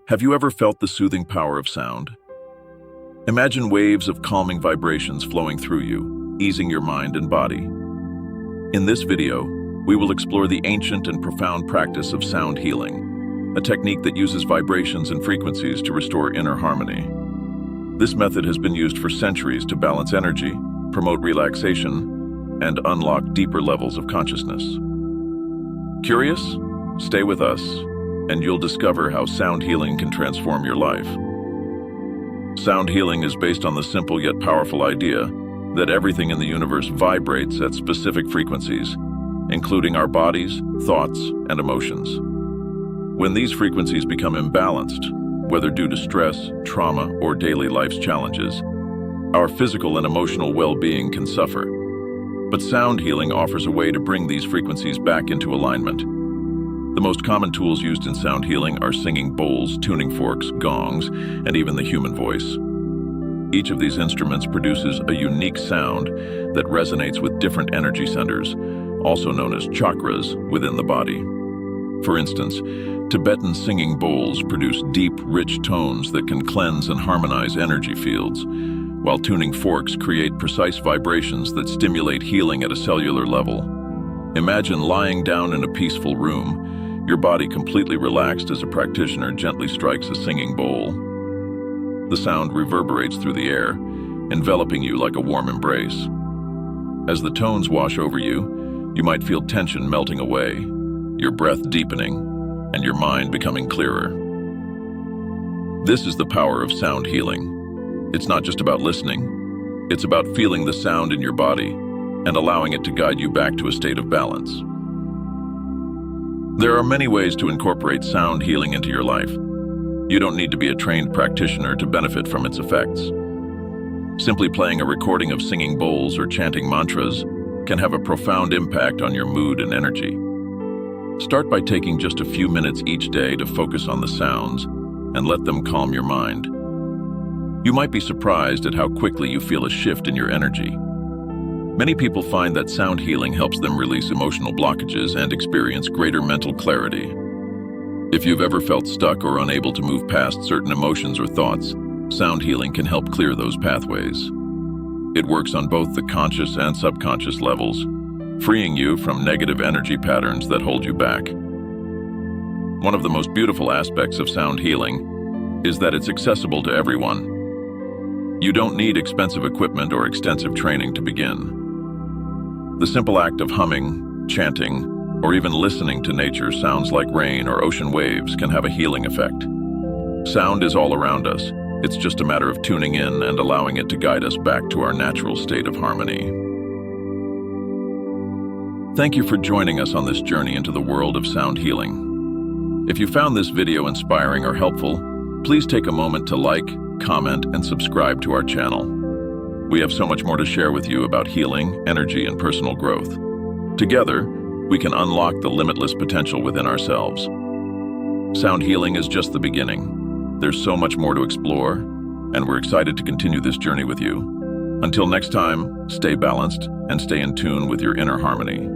Have you ever felt the soothing power of sound? Imagine waves of calming vibrations flowing through you, easing your mind and body. In this video, we will explore the ancient and profound practice of sound healing, a technique that uses vibrations and frequencies to restore inner harmony. This method has been used for centuries to balance energy, promote relaxation, and unlock deeper levels of consciousness. Curious? Stay with us, and you'll discover how sound healing can transform your life. Sound healing is based on the simple yet powerful idea that everything in the universe vibrates at specific frequencies, including our bodies, thoughts, and emotions. When these frequencies become imbalanced, whether due to stress, trauma, or daily life's challenges, our physical and emotional well-being can suffer. But sound healing offers a way to bring these frequencies back into alignment. The most common tools used in sound healing are singing bowls, tuning forks, gongs, and even the human voice. Each of these instruments produces a unique sound that resonates with different energy centers, also known as chakras, within the body. For instance, Tibetan singing bowls produce deep, rich tones that can cleanse and harmonize energy fields, while tuning forks create precise vibrations that stimulate healing at a cellular level. Imagine lying down in a peaceful room, your body completely relaxed as a practitioner gently strikes a singing bowl. The sound reverberates through the air, enveloping you like a warm embrace. As the tones wash over you, you might feel tension melting away, your breath deepening, and your mind becoming clearer. This is the power of sound healing. It's not just about listening, it's about feeling the sound in your body and allowing it to guide you back to a state of balance. There are many ways to incorporate sound healing into your life. You don't need to be a trained practitioner to benefit from its effects. Simply playing a recording of singing bowls or chanting mantras can have a profound impact on your mood and energy. Start by taking just a few minutes each day to focus on the sounds and let them calm your mind. You might be surprised at how quickly you feel a shift in your energy. Many people find that sound healing helps them release emotional blockages and experience greater mental clarity. If you've ever felt stuck or unable to move past certain emotions or thoughts, sound healing can help clear those pathways. It works on both the conscious and subconscious levels, freeing you from negative energy patterns that hold you back. One of the most beautiful aspects of sound healing is that it's accessible to everyone. You don't need expensive equipment or extensive training to begin. The simple act of humming, chanting, or even listening to nature sounds like rain or ocean waves can have a healing effect. Sound is all around us. It's just a matter of tuning in and allowing it to guide us back to our natural state of harmony. Thank you for joining us on this journey into the world of sound healing. If you found this video inspiring or helpful, please take a moment to like, comment, and subscribe to our channel. We have so much more to share with you about healing, energy, and personal growth. Together, we can unlock the limitless potential within ourselves. Sound healing is just the beginning. There's so much more to explore, and we're excited to continue this journey with you. Until next time, stay balanced and stay in tune with your inner harmony.